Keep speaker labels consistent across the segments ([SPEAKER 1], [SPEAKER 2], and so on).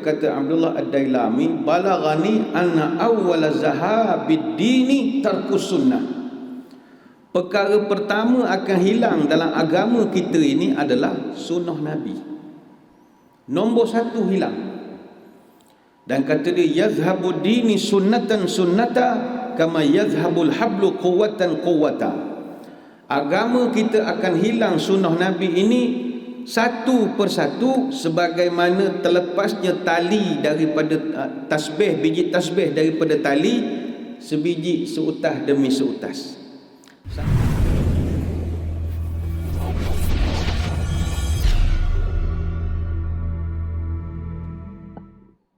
[SPEAKER 1] kata Abdullah Ad-Dailami, balaghani anna awwala zahabid dini tarkus sunnah. Perkara pertama akan hilang dalam agama kita ini adalah sunnah Nabi. Nombor satu hilang. Dan kata dia, yazhabu dini sunnatan sunnata kama yazhabul hablu quwwatan quwwata. Agama kita akan hilang sunnah Nabi ini satu persatu sebagaimana terlepasnya tali daripada biji tasbih daripada tali, sebiji seutas demi seutas.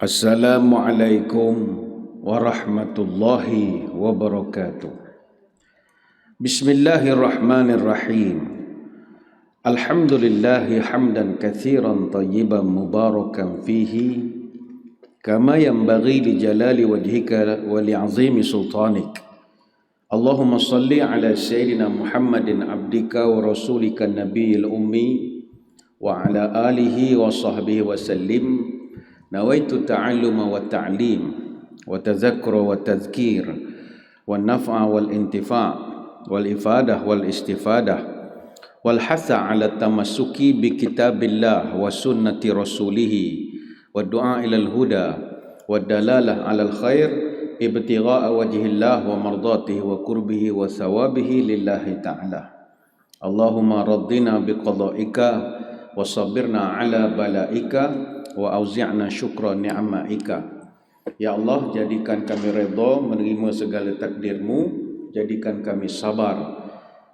[SPEAKER 1] Assalamualaikum warahmatullahi wabarakatuh. Bismillahirrahmanirrahim. Alhamdulillahi hamdan katsiran tayyiban mubarakan fihi kama yanbaghi li jalali wajhika wa li'azimi sultanik. Allahumma salli ala sayyidina Muhammadin abdika wa rasulika nabiyil ummi wa ala alihi wa sahbihi wa sallim. Nawaitu ta'alluma wa ta'lim wa tadhakkura wa tadhkir wa naf'a wal intifa' wal ifadah wal istifadah wal hatha ala tamassuki bi kitabillah wa sunnati rasulih wa du'a ila al huda wa dalalah ala al khair ibtigha'a wajhillah wa mardatihi wa qurbihi wa thawabihi lillahi ta'ala. Allahumma raddina bi qada'ika wa sabirna ala bala'ika wa auzi'na syukra ni'maika. Ya Allah, jadikan kami redha menerima segala takdirmu, jadikan kami sabar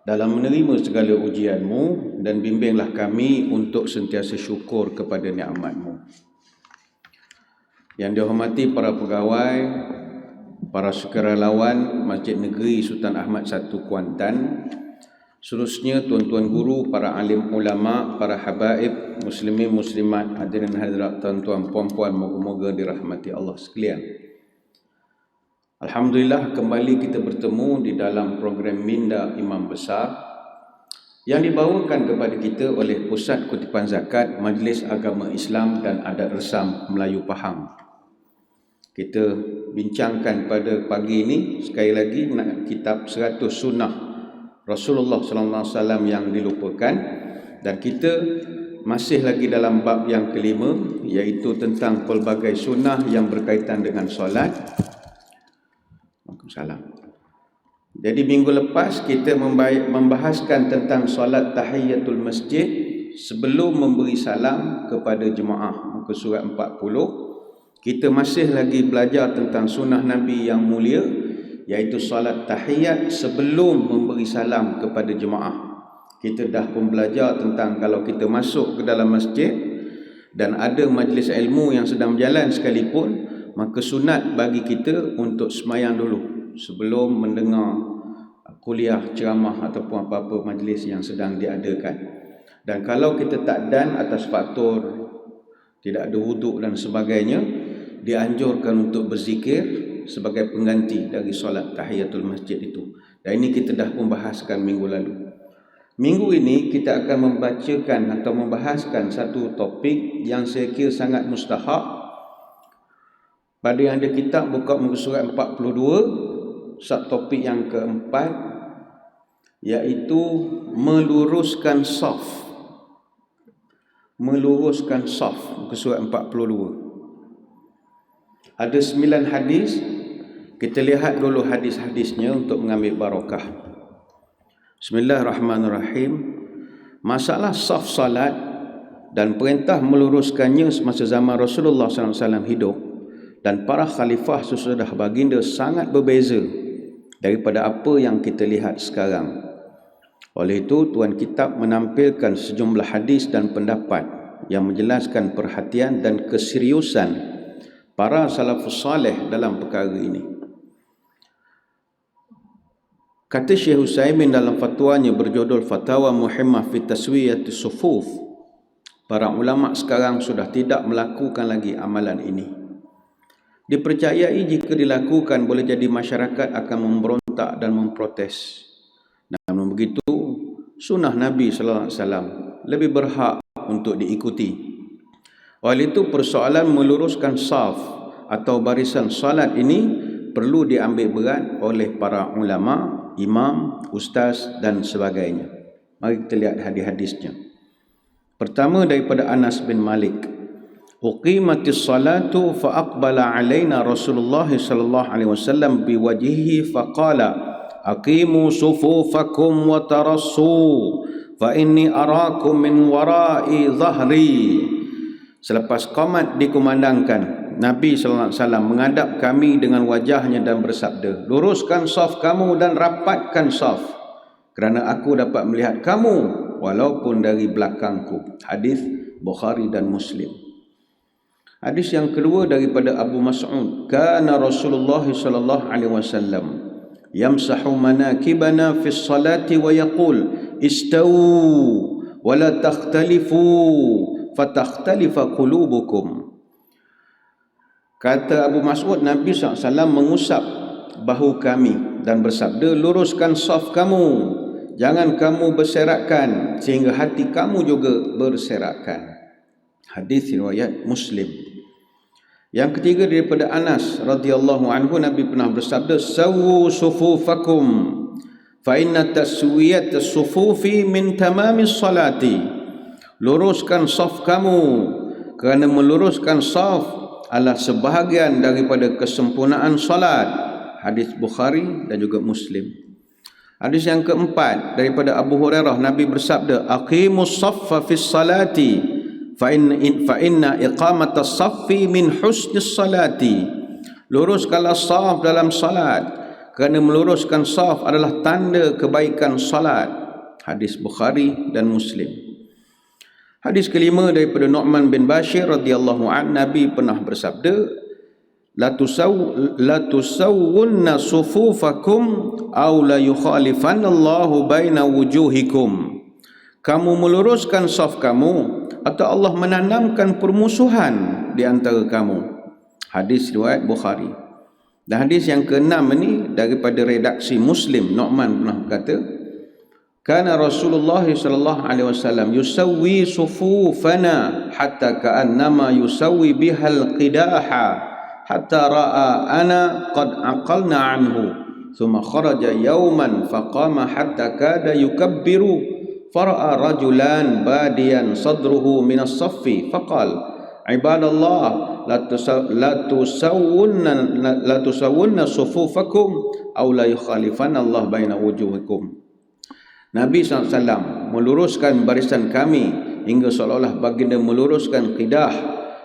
[SPEAKER 1] dalam menerima segala ujianmu, dan bimbinglah kami untuk sentiasa syukur kepada nikmatmu. Yang dihormati para pegawai, para sukarelawan Masjid Negeri Sultan Ahmad I Kuantan, seterusnya tuan-tuan guru, para alim ulama, para habaib, muslimin muslimat, hadirin hadirat, tuan-tuan puan-puan, moga-moga dirahmati Allah sekalian. Alhamdulillah, kembali kita bertemu di dalam program Minda Imam Besar yang dibawakan kepada kita oleh Pusat Kutipan Zakat Majlis Agama Islam dan Adat Resam Melayu Pahang. Kita bincangkan pada pagi ini sekali lagi nak kitab 100 sunnah Rasulullah sallallahu alaihi wasallam yang dilupakan, dan kita masih lagi dalam bab yang kelima, iaitu tentang pelbagai sunnah yang berkaitan dengan solat. Waalaikumsalam. Jadi minggu lepas kita membahaskan tentang solat tahiyatul masjid sebelum memberi salam kepada jemaah, muka surat 40. Kita masih lagi belajar tentang sunnah Nabi yang mulia, iaitu salat tahiyat sebelum memberi salam kepada jemaah. Kita dah pun belajar tentang kalau kita masuk ke dalam masjid dan ada majlis ilmu yang sedang berjalan sekalipun, maka sunat bagi kita untuk semayang dulu sebelum mendengar kuliah, ceramah ataupun apa-apa majlis yang sedang diadakan. Dan kalau kita tak dan atas faktor tidak ada wuduk dan sebagainya, dianjurkan untuk berzikir sebagai pengganti dari solat tahiyatul masjid itu. Dan ini kita dah membahaskan minggu lalu. Minggu ini kita akan membacakan atau membahaskan satu topik yang saya kira sangat mustahak. Pada yang ada kitab, buka muka surat 42, subtopik yang keempat, iaitu meluruskan saf. Meluruskan saf, muka surat 42. Ada 9 hadis. Kita lihat dulu hadis-hadisnya untuk mengambil barakah. Bismillahirrahmanirrahim. Masalah saf salat dan perintah meluruskannya semasa zaman Rasulullah SAW hidup dan para khalifah sesudah baginda sangat berbeza daripada apa yang kita lihat sekarang. Oleh itu, tuan kitab menampilkan sejumlah hadis dan pendapat yang menjelaskan perhatian dan keseriusan para salafus salih dalam perkara ini. Kata Syekh Utsaimin dalam fatwanya berjudul Fatawa Muhimmah fi Taswiyati Sufuf, para ulama sekarang sudah tidak melakukan lagi amalan ini. Dipercayai jika dilakukan boleh jadi masyarakat akan memberontak dan memprotes. Namun begitu, sunnah Nabi sallallahu alaihi wasallam lebih berhak untuk diikuti. Oleh itu persoalan meluruskan saf atau barisan salat ini perlu diambil berat oleh para ulama, imam, ustaz dan sebagainya. Mari kita lihat hadis-hadisnya. Pertama daripada Anas bin Malik. Uqimatis salatu fa aqbala alaina Rasulullah sallallahu alaihi wasallam biwajhihi faqala aqimu sufufakum wa tarassu fa inni arakum min wara'i dhahri. Selepas qamat dikumandangkan, Nabi sallallahu alaihi wasallam menghadap kami dengan wajahnya dan bersabda, luruskan saf kamu dan rapatkan saf, kerana aku dapat melihat kamu walaupun dari belakangku. Hadis Bukhari dan Muslim. Hadis yang kedua daripada Abu Mas'ud, kana Rasulullah sallallahu alaihi wasallam yamsahu manakibana fi salati wa yaqul istawu wa la takhtalifu fatakhtalifa qulubukum. Kata Abu Mas'ud, Nabi SAW mengusap bahu kami dan bersabda, luruskan saf kamu, jangan kamu berserakan sehingga hati kamu juga berserakan. Hadis riwayat Muslim. Yang ketiga daripada Anas radhiyallahu anhu, Nabi pernah bersabda, sawu sufufakum fa inna taswiyat as-sufufi min tamamis salati. Luruskan saf kamu, kerana meluruskan saf adalah sebahagian daripada kesempurnaan salat. Hadis Bukhari dan juga Muslim. Hadis yang keempat daripada Abu Hurairah, Nabi bersabda, aqimus saffa fis salati fa inna iqamatas saffi min husnis salati. Luruskanlah saf dalam salat, kerana meluruskan saf adalah tanda kebaikan salat. Hadis Bukhari dan Muslim. Hadis kelima daripada Nu'man bin Bashir radhiyallahu anhu, Nabi pernah bersabda, la tusawwunna sufufakum aw la yukhalifanallahu baina wujuhikum. Kamu meluruskan saf kamu atau Allah menanamkan permusuhan di antara kamu. Hadis riwayat Bukhari. Dan hadis yang keenam ini daripada redaksi Muslim, Nu'man pernah berkata, kana Rasulullah sallallahu alaihi wasallam yusawwi sufufana hatta ka'annama yusawwi bihal qidaha hatta ra'a ana qad aqalna anhu thumma kharaja yawman faqama hatta kada yukabbiru fara'a rajulan badiyan sadruhu min as-saffi faqal ibadallah la tusawwunna sufufakum aw la yukhalifanna Allah baina wujuhikum. Nabi SAW meluruskan barisan kami hingga seolah-olah baginda meluruskan qidah,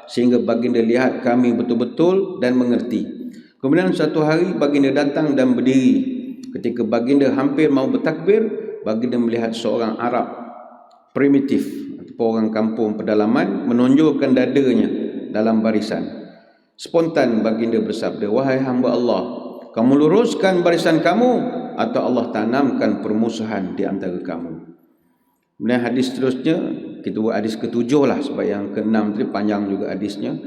[SPEAKER 1] sehingga baginda lihat kami betul-betul dan mengerti. Kemudian satu hari baginda datang dan berdiri. Ketika baginda hampir mau bertakbir, baginda melihat seorang Arab primitif atau orang kampung pedalaman menonjolkan dadanya dalam barisan. Spontan baginda bersabda, wahai hamba Allah, kamu luruskan barisan kamu atau Allah tanamkan permusuhan di antara kamu. Kemudian hadis seterusnya, kita buat hadis ketujuh lah, sebab yang keenam tadi panjang juga hadisnya.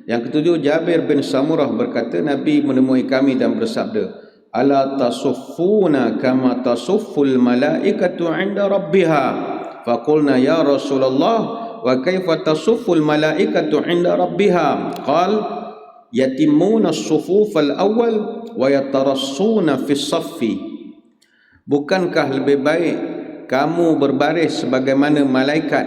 [SPEAKER 1] Yang ketujuh, Jabir bin Samurah berkata, Nabi menemui kami dan bersabda, ala tasuffuna kama tasufful malaikatu 'inda rabbiha. Faqulna ya Rasulullah wa kaifa tasufful malaikatu 'inda rabbiha? Qal yatimuna as-sufuf al-awwal wa yatarassuna fi as-saffi. Bukankah lebih baik kamu berbaris sebagaimana malaikat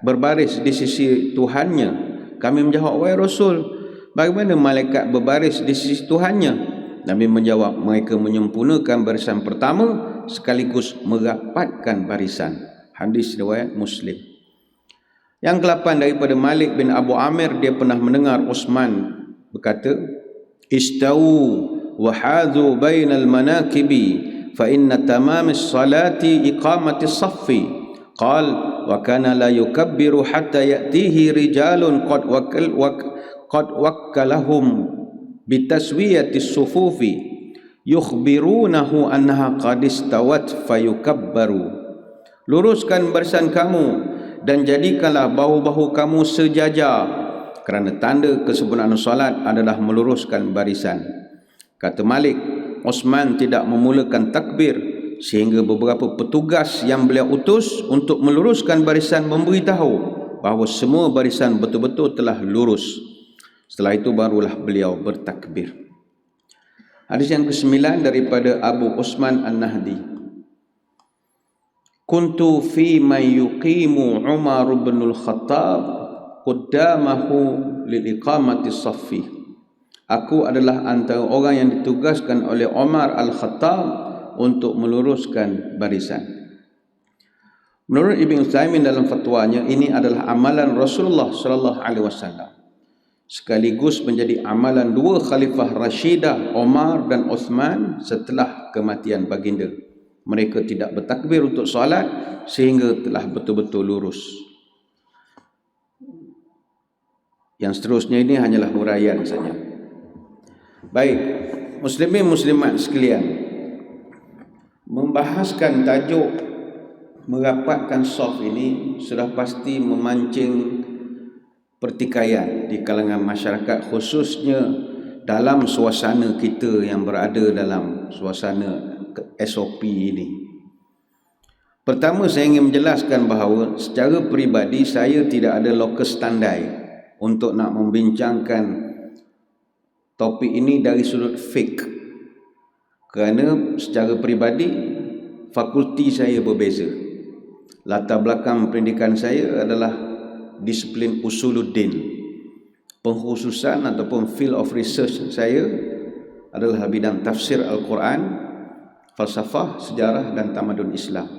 [SPEAKER 1] berbaris di sisi Tuhannya? Kami menjawab, wahai Rasul, bagaimana malaikat berbaris di sisi Tuhannya? Nabi menjawab, mereka menyempurnakan barisan pertama sekaligus merapatkan barisan. Hadis riwayat Muslim. Yang ke-8 daripada Malik bin Abu Amir, dia pernah mendengar Utsman berkata, istau wa hadhu bainal manakibi fa inna tamamis salati iqamatis saffi. Qal wa kana la yukabbiru hatta ya'tihi rijalun qad wakkalahum bitaswiyatis sufufi yukhbirunahu annaha qad istawat fayukabbaru. Luruskan barisan kamu dan jadikanlah bahu-bahu kamu sejajar, kerana tanda kesempurnaan salat adalah meluruskan barisan. Kata Malik, Utsman tidak memulakan takbir sehingga beberapa petugas yang beliau utus untuk meluruskan barisan memberitahu bahawa semua barisan betul-betul telah lurus. Setelah itu barulah beliau bertakbir. Hadis yang ke-9 daripada Abu Usman An-Nahdi. Kuntu fi man yuqimu Umar bin al-Khattab qaddamahu lil iqamati saffi. Aku adalah antara orang yang ditugaskan oleh Umar al-Khattab untuk meluruskan barisan. Menurut Ibn Utsaimin dalam fatwanya, ini adalah amalan Rasulullah sallallahu alaihi wasallam, sekaligus menjadi amalan dua khalifah Rashidah, Umar dan Uthman setelah kematian baginda. Mereka tidak bertakbir untuk solat sehingga telah betul-betul lurus. Yang seterusnya ini hanyalah huraian saja. Baik, muslimin muslimat sekalian, membahaskan tajuk merapatkan saf ini sudah pasti memancing pertikaian di kalangan masyarakat, khususnya dalam suasana kita yang berada dalam suasana SOP ini. Pertama, saya ingin menjelaskan bahawa secara peribadi saya tidak ada lokus standai untuk nak membincangkan topik ini dari sudut fiqh, kerana secara peribadi fakulti saya berbeza. Latar belakang pendidikan saya adalah disiplin usuluddin. Pengkhususan ataupun field of research saya adalah bidang tafsir Al-Quran, falsafah, sejarah dan tamadun Islam.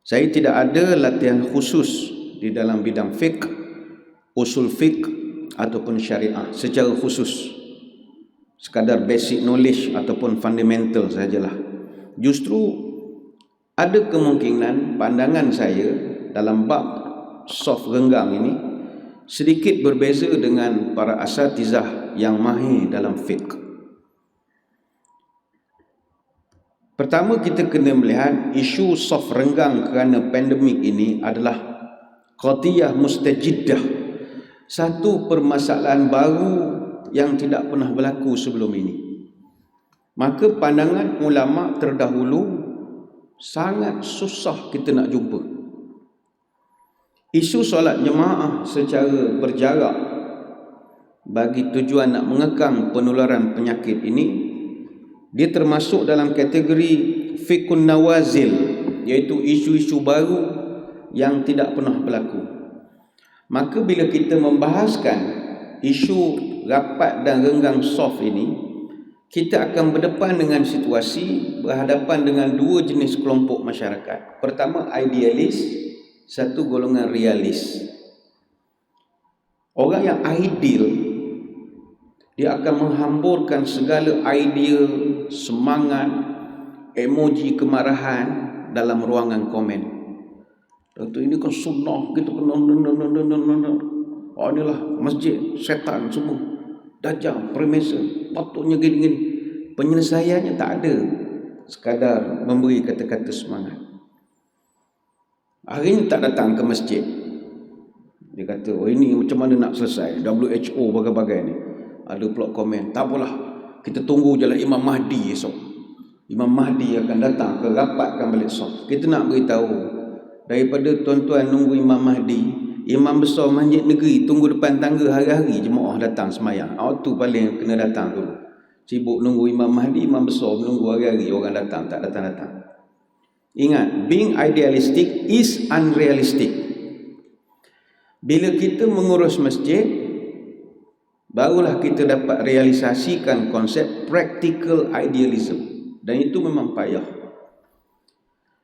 [SPEAKER 1] Saya tidak ada latihan khusus di dalam bidang fiqh, usul fiqh ataupun syariah secara khusus. Sekadar basic knowledge ataupun fundamental sajalah. Justru ada kemungkinan pandangan saya dalam bab saf renggang ini sedikit berbeza dengan para asatizah yang mahir dalam fiqh. Pertama, kita kena melihat isu saf renggang kerana pandemik ini adalah qadiyah mustajiddah, satu permasalahan baru yang tidak pernah berlaku sebelum ini. Maka pandangan ulama terdahulu sangat susah kita nak jumpa. Isu solat jemaah secara berjarak bagi tujuan nak mengekang penularan penyakit ini, dia termasuk dalam kategori fiqhun nawazil, iaitu isu-isu baru yang tidak pernah berlaku. Maka bila kita membahaskan isu rapat dan renggang saf ini, kita akan berdepan dengan situasi berhadapan dengan dua jenis kelompok masyarakat. Pertama, idealis, satu golongan realis. Orang yang ideal, dia akan menghamburkan segala idea, semangat, emoji kemarahan dalam ruangan komen. Dato' ini kan sunnah, kita kena inilah masjid, setan semua, dajjal, permesa, patutnya gini-gini. Penyelesaiannya tak ada, sekadar memberi kata-kata semangat. Hari ini tak datang ke masjid, dia kata, oh ini macam mana nak selesai, WHO bagai-bagai ni. Ada pula komen, tak apalah, kita tunggu je lah Imam Mahdi esok. Imam Mahdi akan datang ke rapatkan balik saf. Kita nak beritahu, daripada tuan-tuan nunggu Imam Mahdi, imam besar masjid negeri tunggu depan tangga hari-hari jemaah datang semayang. Tu paling kena datang dulu. Sibuk nunggu Imam Mahdi, imam besar menunggu hari-hari orang datang, tak datang-datang. Ingat, being idealistic is unrealistic. Bila kita mengurus masjid, barulah kita dapat realisasikan konsep practical idealism, dan itu memang payah.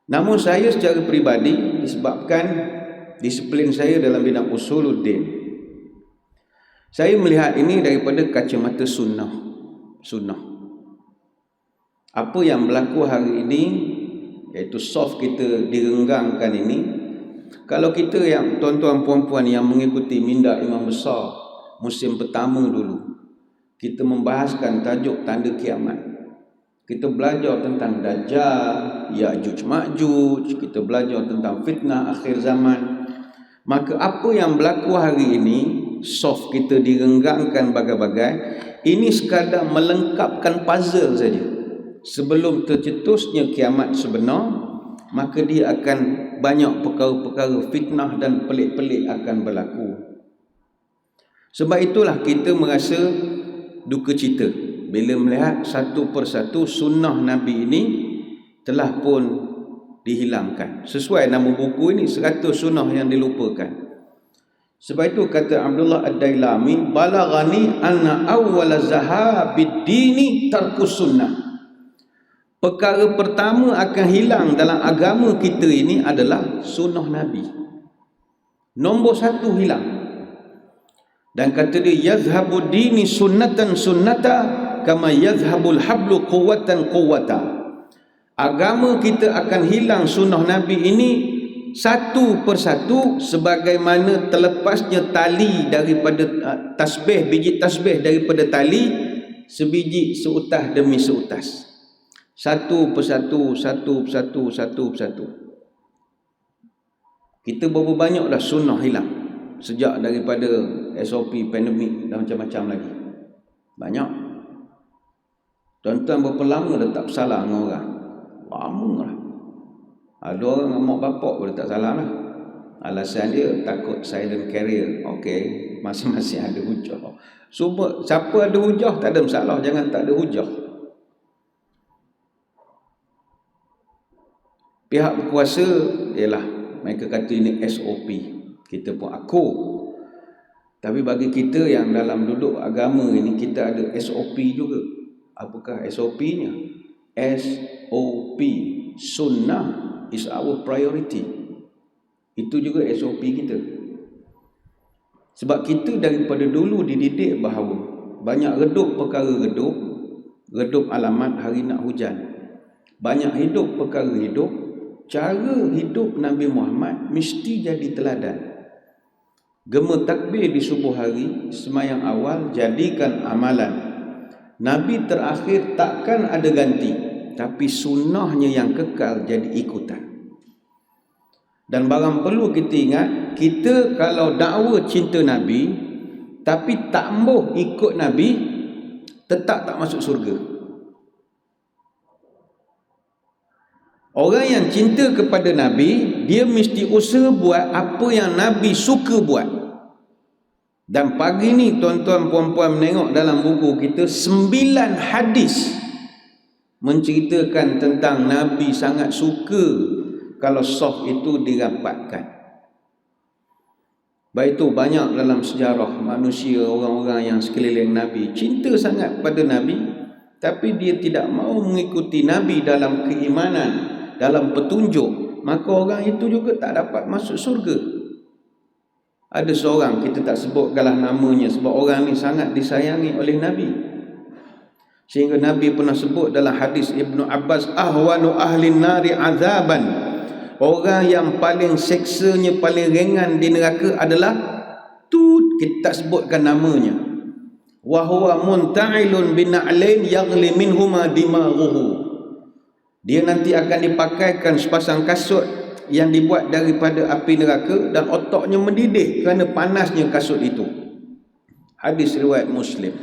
[SPEAKER 1] Namun saya secara peribadi, disebabkan disiplin saya dalam bidang usuluddin, saya melihat ini daripada kacamata sunnah. Apa yang berlaku hari ini, iaitu saf kita direnggangkan ini, kalau kita yang tuan-tuan puan-puan yang mengikuti minda imam besar musim pertama dulu, kita membahaskan tajuk tanda kiamat. Kita belajar tentang Dajjal, Ya'juj Ma'juj, kita belajar tentang fitnah akhir zaman. Maka apa yang berlaku hari ini, saf kita direnggangkan bagai-bagai, ini sekadar melengkapkan puzzle saja. Sebelum tercetusnya kiamat sebenar, maka dia akan banyak perkara-perkara fitnah dan pelik-pelik akan berlaku. Sebab itulah kita merasa duka cita bila melihat satu persatu sunnah Nabi ini telah pun dihilangkan. Sesuai nama buku ini, 100 sunnah yang dilupakan. Sebab itu kata Abdullah Ad-Dailami, balaghani anna awwala zahabid dini tarkus sunnah. Perkara pertama akan hilang dalam agama kita ini adalah sunnah Nabi. Nombor 1 hilang. Dan kata dia, yazhabu dini sunnatan sunnata kama yazhabul hablu quwwatan quwwata. Agama kita akan hilang sunnah Nabi ini satu persatu sebagaimana terlepasnya tali daripada tasbih, biji tasbih daripada tali, sebiji seutas demi seutas. Satu persatu, satu persatu, satu persatu. Kita berapa banyak dah sunnah hilang sejak daripada SOP, pandemik dan macam-macam lagi. Banyak. Tuan-tuan berapa lama dah tak bersalah dengan orang? Lama lah. Ada orang mak bapak pun tak salah lah. Alasan dia takut silent carrier. Okey, masing-masing ada hujah. Siapa ada hujah tak ada masalah, jangan tak ada hujah. Pihak berkuasa ialah mereka kata ini SOP. Kita pun akur. Tapi bagi kita yang dalam duduk agama ini, kita ada SOP juga. Apakah SOP-nya? SOP, sunnah is our priority. Itu juga SOP kita. Sebab kita daripada dulu dididik bahawa banyak redup perkara redup alamat hari nak hujan. Banyak hidup perkara hidup, cara hidup Nabi Muhammad mesti jadi teladan. Gema takbir di subuh hari, semayang awal, jadikan amalan. Nabi terakhir takkan ada ganti, tapi sunnahnya yang kekal jadi ikutan. Dan barang perlu kita ingat, kita kalau dakwa cinta Nabi tapi tak ambuh ikut Nabi, tetap tak masuk surga. Orang yang cinta kepada Nabi, dia mesti usaha buat apa yang Nabi suka buat. Dan pagi ni tuan-tuan puan-puan menengok dalam buku kita 9 hadis menceritakan tentang Nabi sangat suka kalau soft itu dirapatkan. Baik itu banyak dalam sejarah manusia, orang-orang yang sekeliling Nabi cinta sangat pada Nabi, tapi dia tidak mahu mengikuti Nabi dalam keimanan, dalam petunjuk, maka orang itu juga tak dapat masuk surga. Ada seorang, kita tak sebutkanlah namanya sebab orang ni sangat disayangi oleh Nabi. Sehingga Nabi pernah sebut dalam hadis Ibnu Abbas, ahwanu ahlin nari azaban, orang yang paling seksanya paling ringan di neraka adalah kita tak sebutkan namanya, wa huwa munta'ilun bina'lain yaghli minhuma dimaghuhu, dia nanti akan dipakaikan sepasang kasut yang dibuat daripada api neraka dan otaknya mendidih kerana panasnya kasut itu. Hadis riwayat Muslim.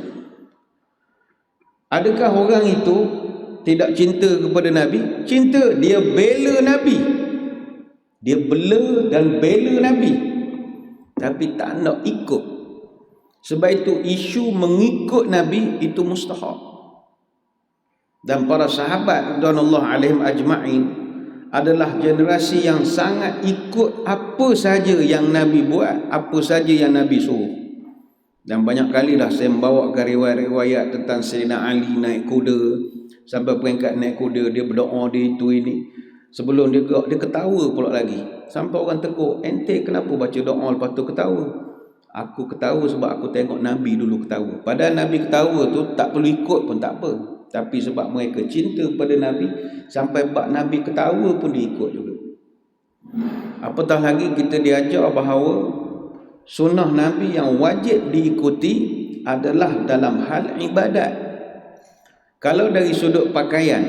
[SPEAKER 1] Adakah orang itu tidak cinta kepada Nabi? Cinta, dia bela Nabi. Dia bela dan bela Nabi. Tapi tak nak ikut. Sebab itu isu mengikut Nabi itu mustahab. Dan para sahabat radhiyallahu alaihim ajma'in adalah generasi yang sangat ikut apa saja yang Nabi buat, apa saja yang Nabi suruh. Dan banyak kali dah saya membawakan riwayat-riwayat tentang Sayyidina Ali naik kuda, sampai peringkat naik kuda dia berdoa dia itu ini. Sebelum dia gerak, dia ketawa pula lagi. Sampai orang tegur, ente kenapa baca doa lepas tu ketawa? Aku ketawa sebab aku tengok Nabi dulu ketawa. Padahal Nabi ketawa tu tak perlu ikut pun tak apa. Tapi sebab mereka cinta pada Nabi, sampai bab Nabi ketawa pun diikut juga. Apatah lagi kita diajar bahawa sunnah Nabi yang wajib diikuti adalah dalam hal ibadat. Kalau dari sudut pakaian,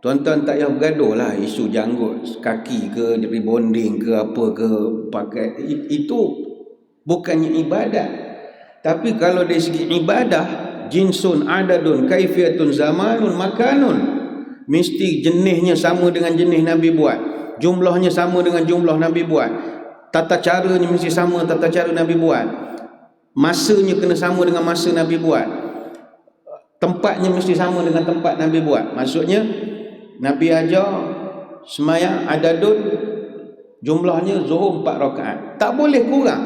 [SPEAKER 1] tuan-tuan tak payah bergaduh lah isu janggut kaki ke, dari bonding ke apa ke, pakai itu bukannya ibadat. Tapi kalau dari segi ibadah, jinsun adadun kaifiyatun zamanun makanun, Mesti jenisnya sama dengan jenis Nabi buat. Jumlahnya sama dengan jumlah Nabi buat. Tata caranya mesti sama tata cara Nabi buat. Masanya kena sama dengan masa Nabi buat. Tempatnya mesti sama dengan tempat Nabi buat. Maksudnya Nabi ajar semayang adadun jumlahnya zuhur 4 rakaat. Tak boleh kurang.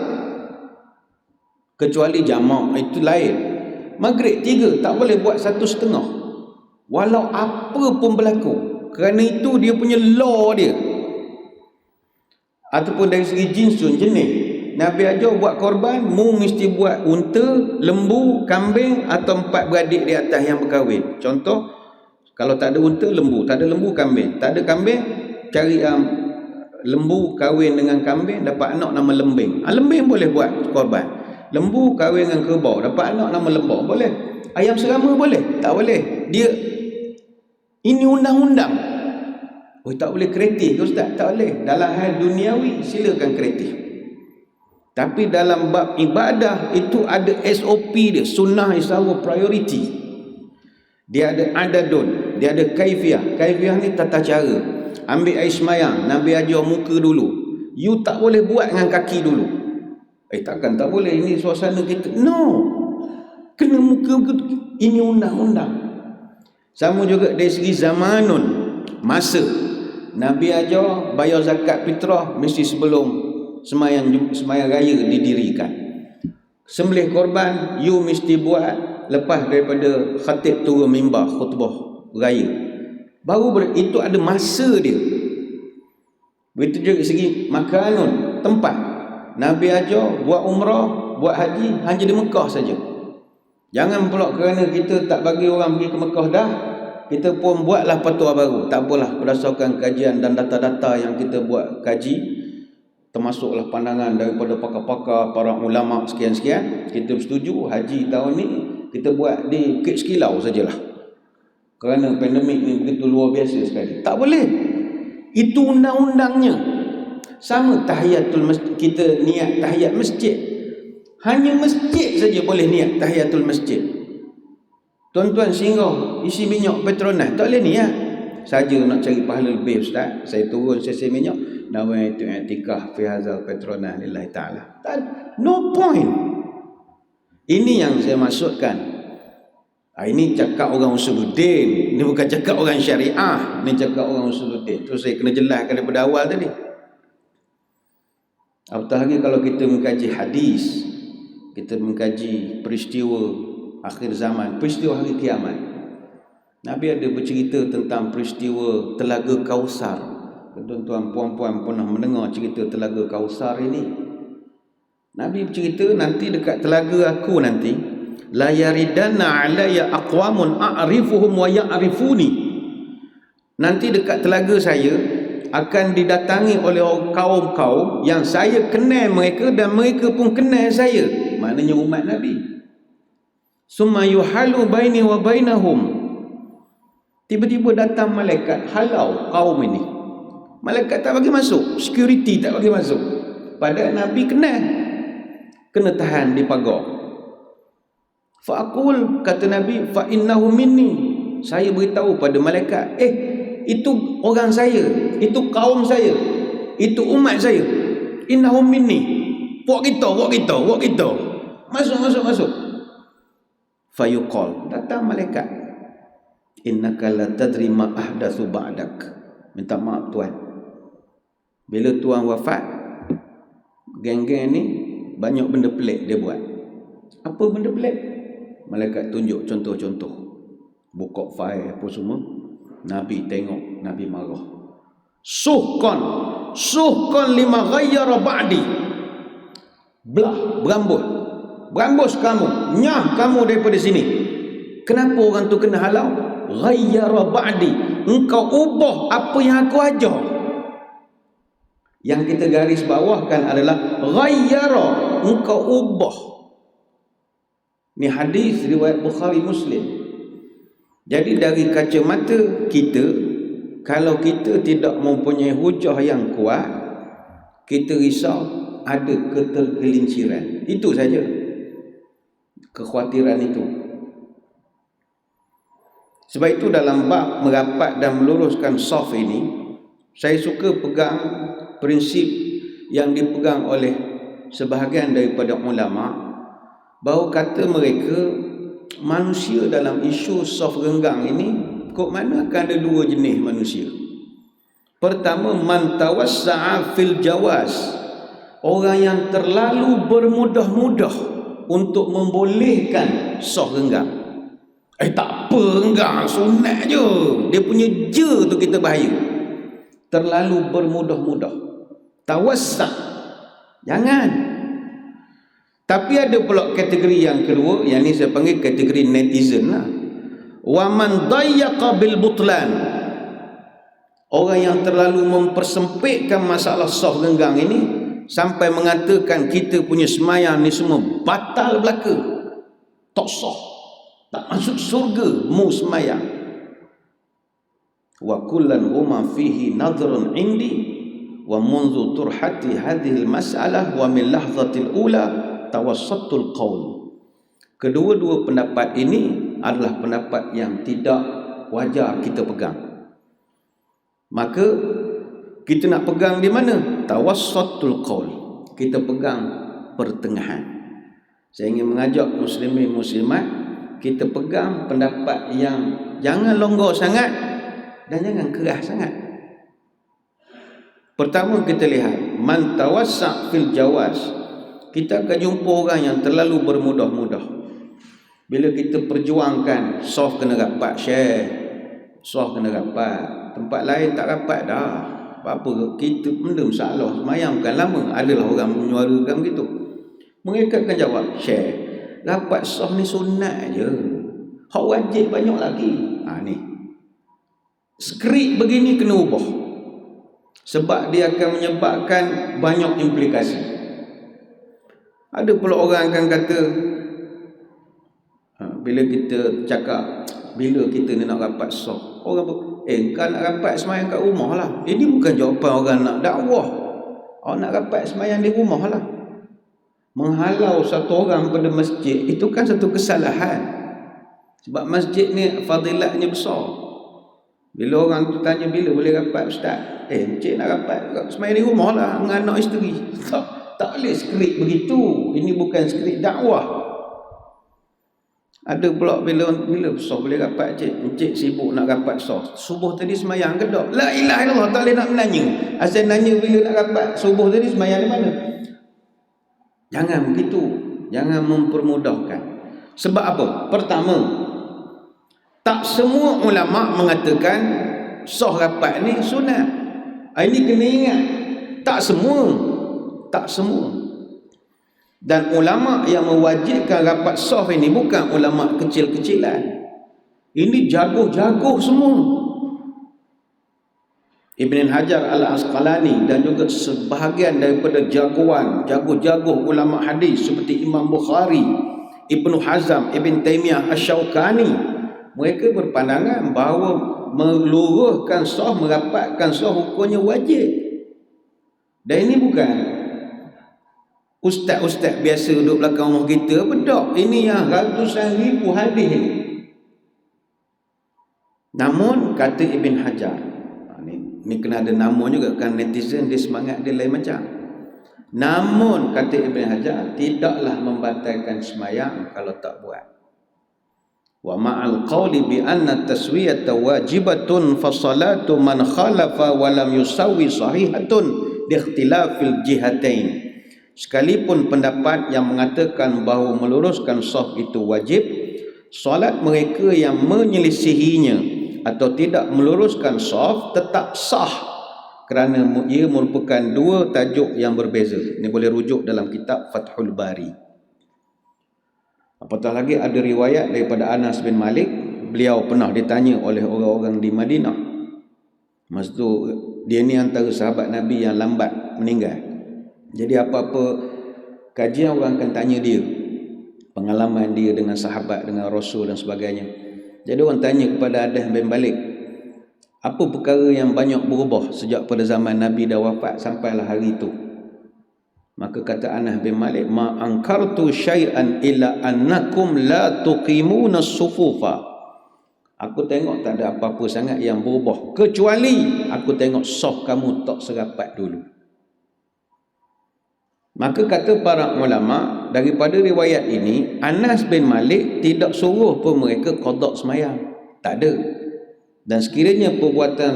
[SPEAKER 1] Kecuali jamak itu lain. Maghrib 3 tak boleh buat 1.5. Walau apa pun berlaku. Kerana itu dia punya law dia. Ataupun dari segi jinsun, jenis. Nabi ajar buat korban, mu mesti buat unta, lembu, kambing atau 4 beradik di atas yang berkahwin. Contoh, kalau tak ada unta, lembu. Tak ada lembu, kambing. Tak ada kambing, cari lembu kahwin dengan kambing, dapat anak nama lembing. Lembing boleh buat korban. Lembu kahwin dengan kerbau, dapat anak nama lembau. Boleh. Ayam serama boleh? Tak boleh. Ini undang-undang. Oh, tak boleh kreatif ke Ustaz? Tak boleh. Dalam hal duniawi silakan kreatif. Tapi dalam bab ibadah itu ada SOP dia. Sunnah is our priority. Dia ada adadun, dia ada kaifiah. Kaifiah ni tata cara. Ambil air semayang, Nabi ajar muka dulu. You tak boleh buat dengan kaki dulu. Takkan tak boleh, ini suasana kita. No. Kena muka begitu. Ini undang-undang. Sama juga dari segi zamanun, masa. Nabi ajar bayar zakat fitrah mesti sebelum semayang raya didirikan. Sembelih korban you mesti buat lepas daripada khatib turun mimbar khutbah raya. Baru itu ada masa dia. Begitu juga segi makanun, tempat. Nabi ajar buat umrah, buat haji hanya di Mekah saja. Jangan pula kerana kita tak bagi orang pergi ke Mekah dah, kita pun buatlah fatwa baru. Tak apalah, berdasarkan kajian dan data-data yang kita buat kaji, termasuklah pandangan daripada pakar-pakar, para ulama sekian-sekian, kita bersetuju haji tahun ni kita buat di Bukit Sekilau sajalah. Kerana pandemik ni begitu luar biasa sekali. Tak boleh. Itu undang-undangnya. Sama tahiyatul masjid, kita niat tahiyat masjid. Hanya masjid saja boleh niat tahiyatul masjid. Tuan-tuan singgah isi minyak Petronas, tak boleh niat. Saja nak cari pahala lebih Ustaz, saya turun sesi minyak, nawaitu i'tikaf fi hadzal Petronas lillahi ta'ala. No point. Ini yang saya maksudkan. Ini cakap orang usuluddin, ini bukan cakap orang syariah, ini cakap orang usuluddin. Terus saya kena jelaskan daripada awal tadi. Apatah lagi kalau kita mengkaji hadis, kita mengkaji peristiwa akhir zaman, peristiwa hari kiamat. Nabi ada bercerita tentang peristiwa Telaga Kausar. Tuan-tuan, puan-puan pernah mendengar cerita Telaga Kausar ini? Nabi bercerita nanti dekat telaga aku nanti, la yaridanna alayya aqwamun a'rifuhum wa ya'rifuni. Nanti dekat telaga saya akan didatangi oleh kaum-kaum yang saya kenal mereka dan mereka pun kenal saya. Maknanya umat Nabi. Summa yuhalu baini wa bainahum. Tiba-tiba datang malaikat halau kaum ini. Malaikat tak bagi masuk, security tak bagi masuk. Padahal Nabi kenal, kena tahan di pagar. Fa'aqul, kata Nabi, fa innahu minni. Saya beritahu pada malaikat, itu orang saya, itu kaum saya, itu umat saya. Innahum minni. Buat kita. Masuk. Fayuqal, datang malaikat. Innaka la tadri ma ahdatsu ba'dak. Minta maaf Tuan. Bila Tuan wafat, geng-geng ni banyak benda pelik dia buat. Apa benda pelik? Malaikat tunjuk contoh-contoh. Buka file apa semua. Nabi tengok, Nabi marah. Suhkan lima ghayyara ba'di. Belah, berambus kamu, nyah kamu daripada sini. Kenapa orang tu kena halau? Ghayyara ba'di. Engkau ubah apa yang aku ajar. Yang kita garis bawahkan adalah ghayyara, engkau ubah. Ni hadis riwayat Bukhari Muslim. Jadi dari kacamata kita, kalau kita tidak mempunyai hujah yang kuat, kita risau ada ketergelinciran. Itu saja kekhawatiran itu. Sebab itu dalam bab merapat dan meluruskan saf ini, saya suka pegang prinsip yang dipegang oleh sebahagian daripada ulama, bahawa kata mereka manusia dalam isu saf renggang ini, kok mana akan ada dua jenis manusia. Pertama, man tawassa'a fil jawaz, orang yang terlalu bermudah-mudah untuk membolehkan saf renggang. Tak apa renggang, sunat je. Dia punya je tu kita bahaya. Terlalu bermudah-mudah. Tawassa'. Jangan. Tapi ada pula kategori yang kedua, yang ni saya panggil kategori netizen lah. Wa man dayyaqa bil butlan. Orang yang terlalu mempersempitkan masalah saf renggang ini sampai mengatakan kita punya semayang ni semua batal belaka. Tak sah. Tak masuk surga mu semayang. Wa kullan huma fihi nadhrun indi wa mundu turhati hadhihi al-mas'alah wa min lahzatil ula tawassatul qaul. Kedua-dua pendapat ini adalah pendapat yang tidak wajar kita pegang. Maka kita nak pegang di mana? Tawassatul qaul. Kita pegang pertengahan. Saya ingin mengajak muslimin muslimat, kita pegang pendapat yang jangan longgar sangat dan jangan keras sangat. Pertama kita lihat man tawassa' fil jawaz. Kita akan jumpa orang yang terlalu bermudah-mudah. Bila kita perjuangkan saf kena rapat, share, saf kena rapat, tempat lain tak rapat dah. Apa kita benda masalah semayang bukan lama. Adalah orang menyuarakan begitu. Mereka akan jawab, share, rapat sah ni sunat je, hak wajib banyak lagi. Ni skrip begini kena ubah, sebab dia akan menyebabkan banyak implikasi. Ada pula orang akan kata, bila kita cakap bila kita ni nak rapat sah, orang kau nak rapat semayang kat rumah lah. Ini bukan jawapan orang nak dakwah. Orang nak rapat semayang di rumah lah. Menghalau satu orang pada masjid itu kan satu kesalahan. Sebab masjid ni fadilatnya besar. Bila orang tu tanya bila boleh rapat ustaz, encik nak rapat semayang di rumah lah dengan anak isteri. Tak boleh skrip begitu. Ini bukan skrip dakwah. Ada pula bila besar boleh rapat encik sibuk nak rapat sah. Subuh tadi semayang ke tak? La ilaha illallah, tak boleh nak menanya. Asal nanya bila nak rapat subuh tadi semayang di mana? Jangan begitu. Jangan mempermudahkan. Sebab apa? Pertama, tak semua ulama' mengatakan sah rapat ni sunat. Ini kena ingat. Tak semua. Tak semua. Dan ulama' yang mewajibkan rapat sah ini bukan ulama' kecil-kecilan. Ini jago-jago semua. Ibn Hajar Al-Asqalani dan juga sebahagian daripada jago-jago ulama hadis seperti Imam Bukhari, Ibn Hazm, Ibn Taymiyah Asy-Syaukani, mereka berpandangan bahawa meluruhkan sah, merapatkan sah hukumnya wajib. Dan ini bukan ustaz-ustaz biasa duduk belakang rumah kita, bedak. Ini yang ratusan ribu hadis ini. Namun kata Ibn Hajar, ni kena ada nama juga kan, netizen dia semangat dia lain macam. Namun kata Ibn Hajar, tidaklah membatalkan semayang kalau tak buat. Wa ma'al qawli bi anna taswiyata wajibatun fa salatu man khalafa wa lam yusawi sahihatun di ikhtilafil jihatain. Sekalipun pendapat yang mengatakan bahawa meluruskan saf itu wajib, solat mereka yang menyelisihinya atau tidak meluruskan saf tetap sah, kerana ia merupakan dua tajuk yang berbeza. Ini boleh rujuk dalam kitab Fathul Bari. Apatah lagi ada riwayat daripada Anas bin Malik, beliau pernah ditanya oleh orang-orang di Madinah. Masa tu dia ni antara sahabat Nabi yang lambat meninggal. Jadi apa-apa kajian orang akan tanya dia pengalaman dia dengan sahabat, dengan Rasul dan sebagainya. Jadi orang tanya kepada Anas bin Malik, apa perkara yang banyak berubah sejak pada zaman Nabi dah wafat sampailah hari itu? Maka kata Anas bin Malik, ma ankartu syai'an illa annakum la tuqimuna as-sufufa. Aku tengok tak ada apa-apa sangat yang berubah. Kecuali aku tengok saf kamu tak serapat dulu. Maka kata para ulama, daripada riwayat ini, Anas bin Malik tidak suruh pun mereka qada semayang. Tak ada. Dan sekiranya perbuatan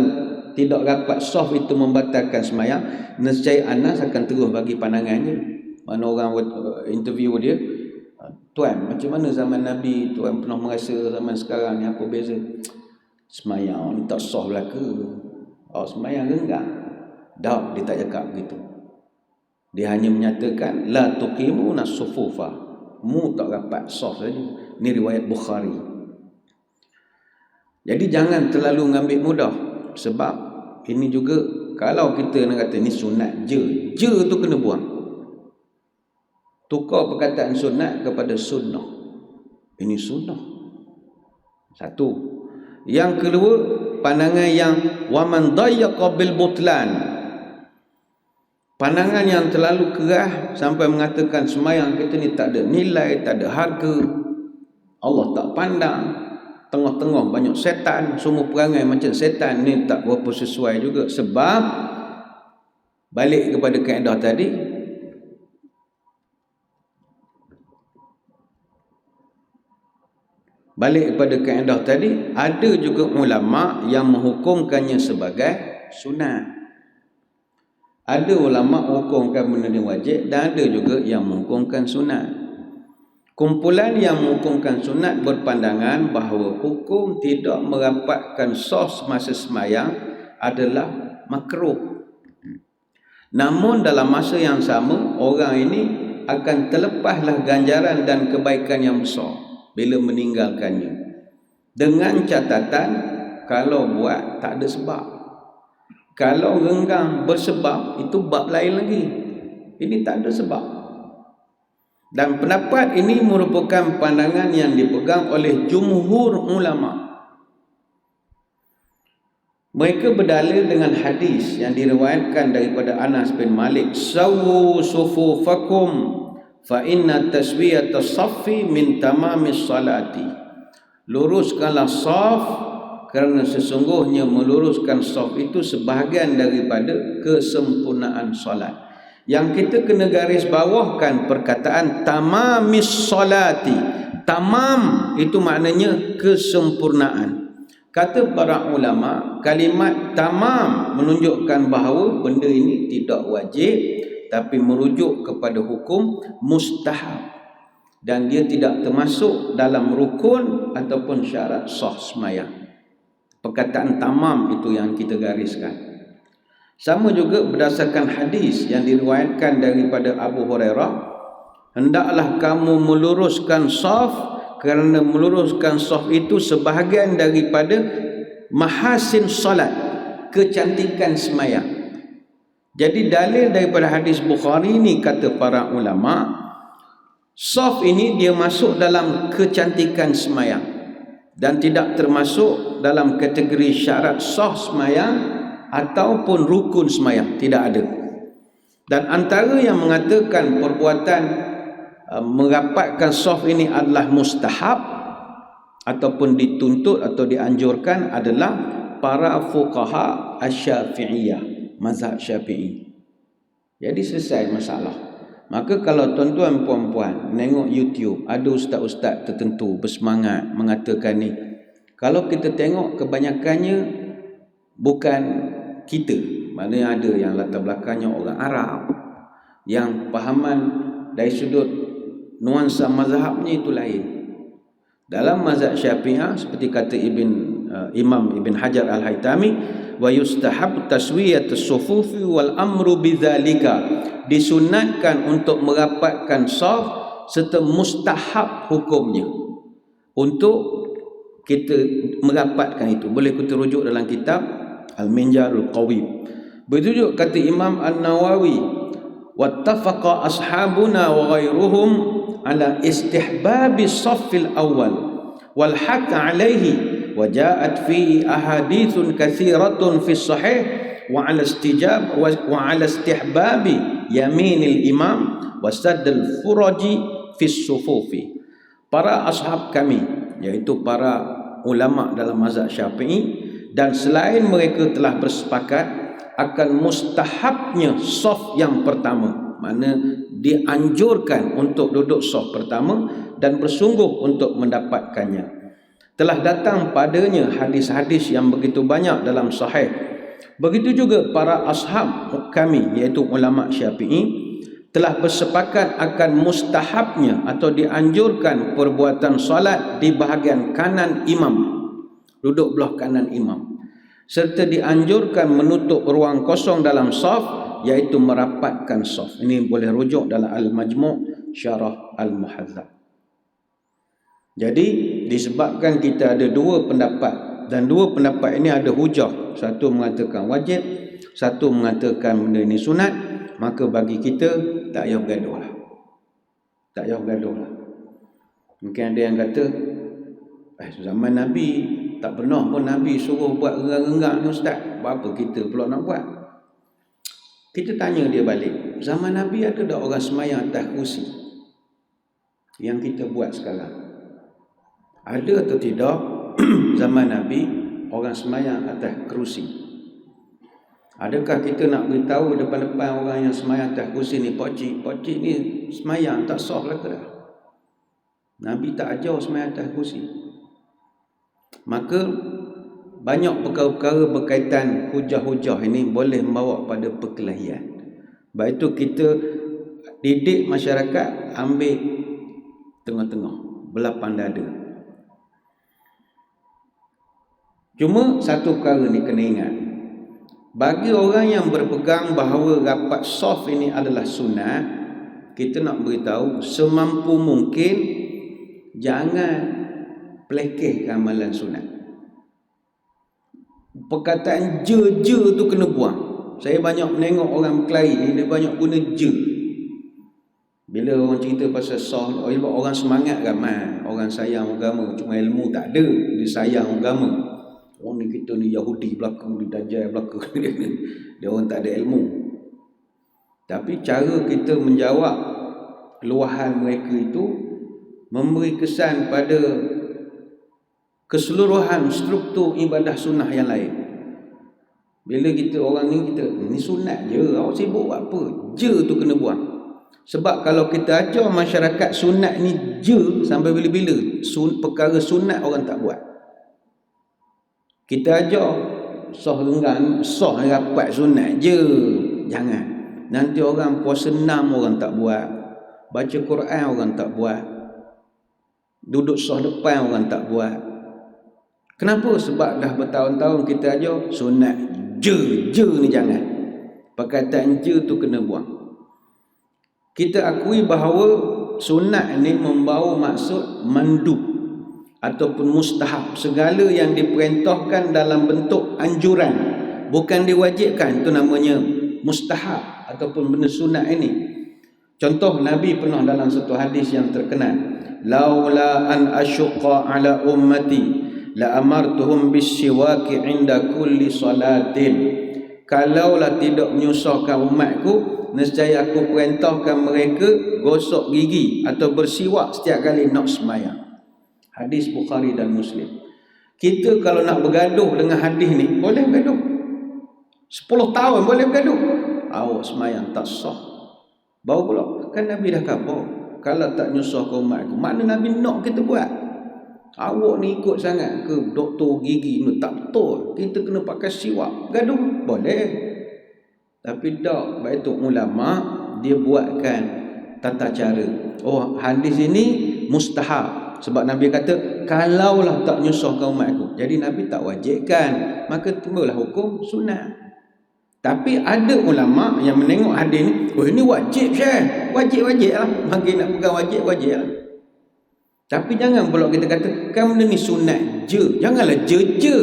[SPEAKER 1] tidak rapat saf itu membatalkan semayang, nescaya Anas akan terus bagi pandangannya. Mana orang interview dia, tuan, macam mana zaman Nabi tuan pernah merasa zaman sekarang ni apa beza? Semayang ni tak sah belaka. Oh, semayang ke enggak? Tak, dia tak cakap begitu. Dia hanya menyatakan la tuqimuna sufufa. Mu tak rapat sah saja. Ni riwayat Bukhari. Jadi jangan terlalu ngambil mudah, sebab ini juga kalau kita nak kata ni sunat je tu kena buang. Tukar perkataan sunat kepada sunnah. Ini sunnah. Satu. Yang kedua, pandangan yang waman dayyaqa bil butlan. Pandangan yang terlalu keras sampai mengatakan semayang kita ni tak ada nilai, tak ada harga. Allah tak pandang. Tengah-tengah banyak setan, semua perangai macam setan, ni tak berapa sesuai juga. Sebab balik kepada kaedah tadi, ada juga ulama yang menghukumkannya sebagai sunat. Ada ulama hukumkan benda ni wajib dan ada juga yang menghukumkan sunat. Kumpulan yang menghukumkan sunat berpandangan bahawa hukum tidak merapatkan saf masa semayang adalah makruh. Namun dalam masa yang sama, orang ini akan terlepaslah ganjaran dan kebaikan yang besar bila meninggalkannya. Dengan catatan, kalau buat tak ada sebab. Kalau renggang bersebab, itu bab lain lagi. Ini tak ada sebab. Dan pendapat ini merupakan pandangan yang dipegang oleh jumhur ulama. Mereka berdalil dengan hadis yang diriwayatkan daripada Anas bin Malik, sawu sufufakum fa inna taswiyata saffi min tamamis salati. Luruskanlah saf, kerana sesungguhnya meluruskan saf itu sebahagian daripada kesempurnaan solat. Yang kita kena garis bawahkan perkataan tamamis solati. Tamam itu maknanya kesempurnaan. Kata para ulama, kalimat tamam menunjukkan bahawa benda ini tidak wajib, tapi merujuk kepada hukum mustahab. Dan dia tidak termasuk dalam rukun ataupun syarat sah semayang. Perkataan tamam itu yang kita gariskan. Sama juga berdasarkan hadis yang diriwayatkan daripada Abu Hurairah, hendaklah kamu meluruskan saf, kerana meluruskan saf itu sebahagian daripada mahasin salat, kecantikan semayang. Jadi dalil daripada hadis Bukhari ini, kata para ulama, saf ini dia masuk dalam kecantikan semayang dan tidak termasuk dalam kategori syarat sah semayang ataupun rukun semayang. Tidak ada. Dan antara yang mengatakan perbuatan merapatkan saf ini adalah mustahab ataupun dituntut atau dianjurkan adalah para fuqaha asy-Syafi'iyah, mazhab Syafi'i. Jadi selesai masalah. Maka kalau tuan-tuan puan-puan menengok YouTube, ada ustaz-ustaz tertentu bersemangat mengatakan ni, kalau kita tengok kebanyakannya bukan kita, maknanya ada yang latar belakangnya orang Arab, yang pahaman dari sudut nuansa mazhabnya itu lain. Dalam mazhab Syafi'ah, seperti kata Imam Ibn Hajar Al-Haytami, wa yustahab taswiyatus sufufi wal amru bidzalika, disunatkan untuk merapatkan saf serta mustahab hukumnya untuk kita merapatkan itu. Boleh kita rujuk dalam kitab Al-Minjarul Qawim. Bertujuk kata Imam An-Nawawi, wattafaqa ashabuna wa ghairuhum ala istihbabi saffil awal wal haq alaihi wa ja'at fihi ahadithun katsiratun fi sahih wa ala istihbabi yaminil imam wa saddal furaji fi sufufi. Para ashab kami, iaitu para ulama dalam mazhab Syafi'i, dan selain mereka telah bersepakat akan mustahabnya saf yang pertama, mana dianjurkan untuk duduk saf pertama dan bersungguh untuk mendapatkannya. Telah datang padanya hadis-hadis yang begitu banyak dalam sahih. Begitu juga para ashab kami, iaitu ulama Syafi'i, telah bersepakat akan mustahabnya atau dianjurkan perbuatan solat di bahagian kanan imam, duduk belah kanan imam, serta dianjurkan menutup ruang kosong dalam saf, iaitu merapatkan saf. Ini boleh rujuk dalam Al-Majmu' Syarah Al-Muhadzab. Jadi disebabkan kita ada dua pendapat, dan dua pendapat ini ada hujah, satu mengatakan wajib, satu mengatakan benda ini sunat, maka bagi kita tak payah bergaduh lah. Tak payah bergaduh lah. Mungkin ada yang kata, zaman Nabi tak pernah pun Nabi suruh buat renggang-renggang ni ustaz, apa kita pula nak buat? Kita tanya dia balik, zaman Nabi ada tak orang semayang atas kursi yang kita buat sekarang? Ada atau tidak zaman Nabi orang semayang atas kerusi? Adakah kita nak beritahu depan-depan orang yang semayang atas kursi ni, Pakcik ni semayang tak sah lah ke dah? Nabi tak ajar semayang atas kursi. Maka banyak perkara-perkara berkaitan hujah-hujah ini boleh membawa pada perkelahian. Sebab itu kita didik masyarakat ambil tengah-tengah, belapang dada. Cuma satu perkara ni kena ingat, bagi orang yang berpegang bahawa rapat saf ini adalah sunat, kita nak beritahu semampu mungkin jangan pelekehkan amalan sunat. Perkataan je tu kena buang. Saya banyak menengok orang berkelahi ni, dia banyak guna je. Bila orang cerita pasal saf, orang semangat ramai, orang sayang agama, cuma ilmu tak ada, dia sayang agama. Oh ni kita ni Yahudi belakang, dia Dajjal belakang, dia orang tak ada ilmu. Tapi cara kita menjawab luahan mereka itu memberi kesan pada keseluruhan struktur ibadah sunnah yang lain. Bila kita orang ni, kita ni sunat je, awak sibuk buat apa? Je tu kena buang. Sebab kalau kita ajar masyarakat sunat ni je sampai bila-bila, perkara sunat orang tak buat. Kita ajar sah renggang, sah rapat sunat je, jangan. Nanti orang puasa 6 orang tak buat, baca Quran orang tak buat, duduk sah depan orang tak buat. Kenapa? Sebab dah bertahun-tahun kita ajar sunat je ni jangan. Perkataan je tu kena buang. Kita akui bahawa sunat ni membawa maksud mandub ataupun mustahab, segala yang diperintahkan dalam bentuk anjuran, bukan diwajibkan, itu namanya mustahab ataupun benda sunat ini. Contoh, Nabi pernah dalam satu hadis yang terkenal, laula an asyqa ala ummati la amartuhum bissiwaki inda kulli salatin. Kalaulah tidak menyusahkan umatku, nescaya aku perintahkan mereka gosok gigi atau bersiwak setiap kali nak sembahyang. Hadis Bukhari dan Muslim. Kita kalau nak bergaduh dengan hadis ni, boleh bergaduh 10 tahun, boleh bergaduh. Awak sembahyang tak sah, bau pula. Kan Nabi dah khabar, kalau tak nyusahkan umatku, mana Nabi nak kita buat? Awak ni ikut sangat ke doktor gigi ni? Tak betul. Kita kena pakai siwak. Gaduh boleh, tapi tak. Sebab itu ulama dia buatkan tata cara. Oh, hadis ini mustahab, sebab Nabi kata kalaulah tak nyusahkan umatku. Jadi Nabi tak wajibkan, maka timbullah hukum sunat. Tapi ada ulama yang menengok hadis ni, oh ini wajib Syekh, wajib lah. Bagi nak pegang wajib lah. Tapi jangan pula kita kata kan benda ni sunat je. Janganlah je.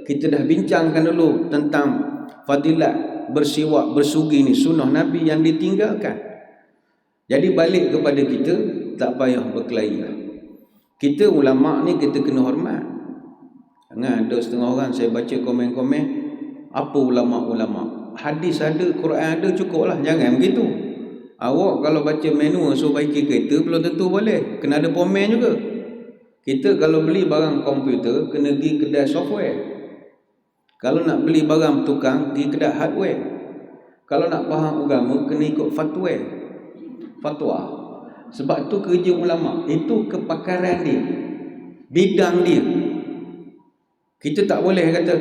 [SPEAKER 1] Kita dah bincangkan dulu tentang fadilat bersiwak, bersugi ni sunnah Nabi yang ditinggalkan. Jadi balik kepada kita, tak payah berkelahi lah. Kita ulama ni kita kena hormat. Jangan ada setengah orang, saya baca komen-komen, apa ulama-ulama, hadis ada, Quran ada, cukup lah. Jangan begitu. Awak kalau baca manual suruh baiki kereta, belum tentu boleh. Kena ada pomen juga. Kita kalau beli barang komputer, kena pergi kedai software. Kalau nak beli barang tukang, pergi kedai hardware. Kalau nak faham agama, kena ikut fatwa. Sebab tu kerja ulama, itu kepakaran dia, bidang dia. Kita tak boleh kata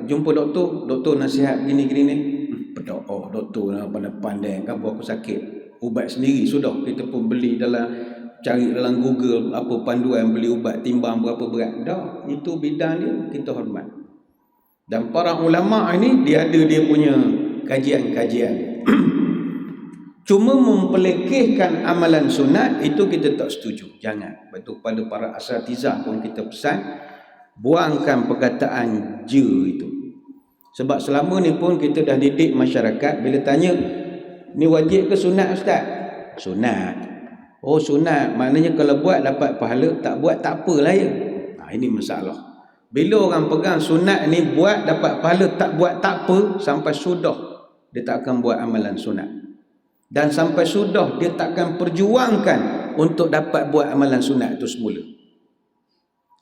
[SPEAKER 1] jumpa doktor nasihat gini-gini ni. Doktor lah pandai-pandai kan, aku sakit, ubat sendiri sudah. Kita pun beli cari dalam Google apa panduan beli ubat, timbang berapa berat. Dah, itu bidang dia, kita hormat. Dan para ulama ini dia punya kajian-kajian. Cuma mempelekehkan amalan sunat itu kita tak setuju. Jangan. Betul, pada para asatizah pun kita pesan, buangkan perkataan je itu. Sebab selama ni pun kita dah didik masyarakat, bila tanya, ni wajib ke sunat ustaz? Sunat. Oh sunat, maknanya kalau buat dapat pahala, tak buat tak apalah ya. Ini masalah. Bila orang pegang sunat ni, buat dapat pahala, tak buat tak apa, sampai sudah dia tak akan buat amalan sunat. Dan sampai sudah dia tak akan perjuangkan untuk dapat buat amalan sunat itu semula.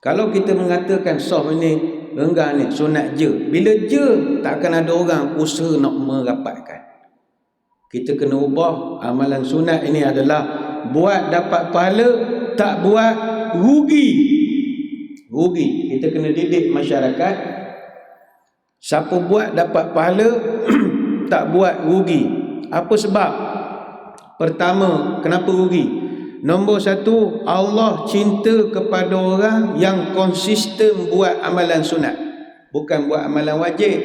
[SPEAKER 1] Kalau kita mengatakan soft ini renggah ni sunat je, bila je tak akan ada orang usaha nak merapatkan. Kita kena ubah amalan sunat ini adalah buat dapat pahala, tak buat rugi. Kita kena didik masyarakat, siapa buat dapat pahala, tak buat rugi. Apa sebab? Pertama, kenapa rugi? Nombor satu, Allah cinta kepada orang yang konsisten buat amalan sunat, bukan buat amalan wajib.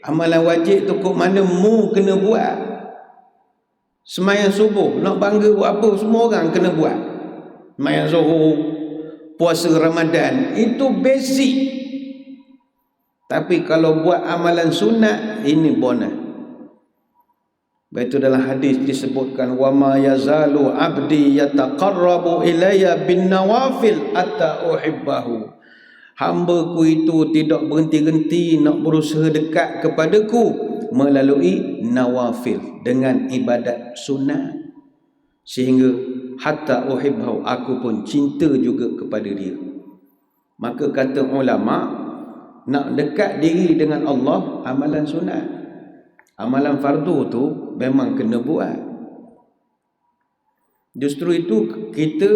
[SPEAKER 1] Amalan wajib tu kok mana mu kena buat. Sembahyang subuh, nak bangga buat apa, semua orang kena buat. Sembahyang zuhur, puasa Ramadan, itu basic. Tapi kalau buat amalan sunat, ini bonus. Itu dalam hadis disebutkan, wa ma yazalu abdi yataqarrabu ilayya bin nawafil atta uhibbahu. Hamba-Ku itu tidak berhenti-henti nak berusaha dekat kepadaku melalui nawafil, dengan ibadat sunat, sehingga hatta uhibbahu, aku pun cinta juga kepada dia. Maka kata ulama, nak dekat diri dengan Allah, amalan sunat. Amalan fardu tu memang kena buat. Justru itu kita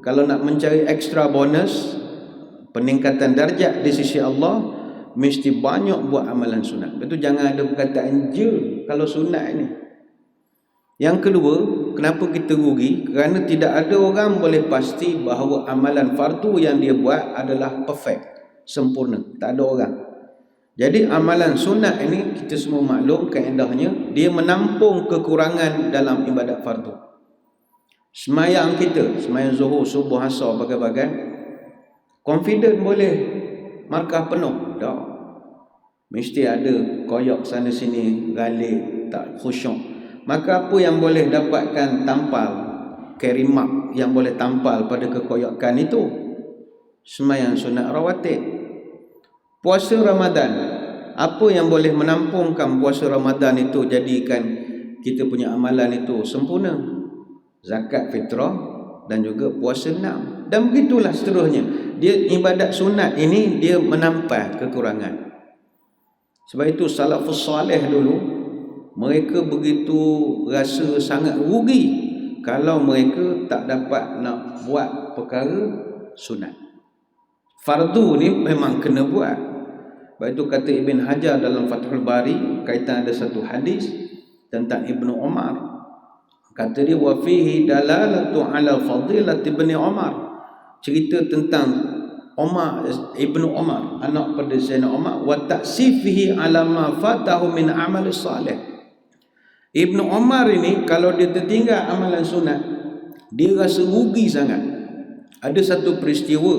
[SPEAKER 1] kalau nak mencari extra bonus, peningkatan darjat di sisi Allah, mesti banyak buat amalan sunat. Betul, jangan ada perkataan je kalau sunat ni. Yang kedua, kenapa kita rugi? Kerana tidak ada orang boleh pasti bahawa amalan fardu yang dia buat adalah perfect, sempurna. Tak ada orang. Jadi amalan sunat ini kita semua maklum kaedahnya, dia menampung kekurangan dalam ibadat fardu. Semayang kita, semayang zuhur, subuh, asar, bagai-bagai, confident boleh markah penuh? Tak. Mesti ada koyak sana sini, galik, tak khusyuk. Maka apa yang boleh dapatkan tampal, carry mark yang boleh tampal pada kekoyakan itu? Semayang sunat rawatib. Puasa Ramadan, apa yang boleh menampungkan puasa Ramadan itu, jadikan kita punya amalan itu sempurna? Zakat fitrah dan juga puasa 6. Dan begitulah seterusnya. Dia ibadat sunat ini dia menampai kekurangan. Sebab itu salafus salih dulu, mereka begitu rasa sangat rugi kalau mereka tak dapat nak buat perkara sunat. Fardu ni memang kena buat. Sebab itu kata Ibn Hajar dalam Fathul Bari, kaitan ada satu hadis tentang Ibnu Umar. Kata dia, wa fihi dalalatu ala fadilat Ibni Umar. Cerita tentang Ibnu Umar, anak pada Sayyidina Umar, wa ta'sifihi ala ma fatahu min amal salih. Ibnu Umar ini kalau dia tertinggal amalan sunat, dia rasa rugi sangat. Ada satu peristiwa,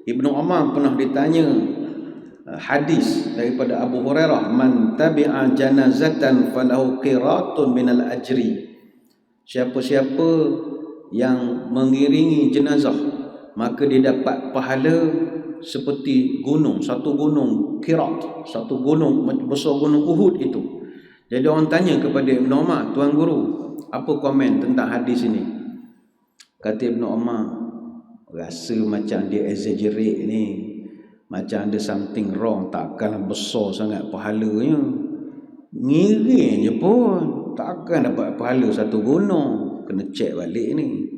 [SPEAKER 1] Ibnu Umar pernah ditanya hadis daripada Abu Hurairah, man tabi'a janazatan falahu qiratun minal ajri. Siapa-siapa yang mengiringi jenazah, maka dia dapat pahala seperti gunung, satu gunung qirat, satu gunung besar gunung Uhud itu. Jadi orang tanya kepada Ibnu Umar, Tuan Guru, apa komen tentang hadis ini? Kata Ibnu Umar, rasa macam dia exaggerate ni, macam ada something wrong, takkanlah besar sangat pahalanya. Ngiring je pun takkan dapat pahala satu gunung. Kena check balik ni.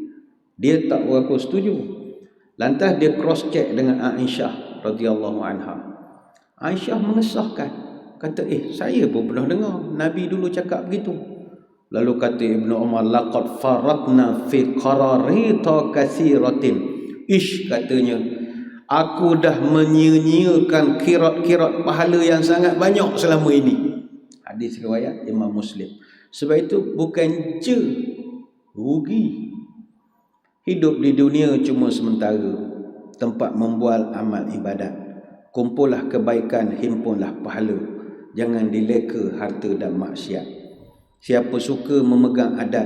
[SPEAKER 1] Dia tak berapa setuju. Lantas dia cross check dengan Aisyah radhiyallahu anha. Aisyah mengesahkan, kata saya pun pernah dengar Nabi dulu cakap begitu. Lalu kata Ibnu Umar, laqad faratna fi qararita katsiratin. Katanya, aku dah menyia-nyiakan kirat-kirat pahala yang sangat banyak selama ini. Hadis riwayat Imam Muslim. Sebab itu bukan je rugi. Hidup di dunia cuma sementara, tempat membual amal ibadat. Kumpullah kebaikan, himpunlah pahala. Jangan dileka harta dan maksiat. Siapa suka memegang adat,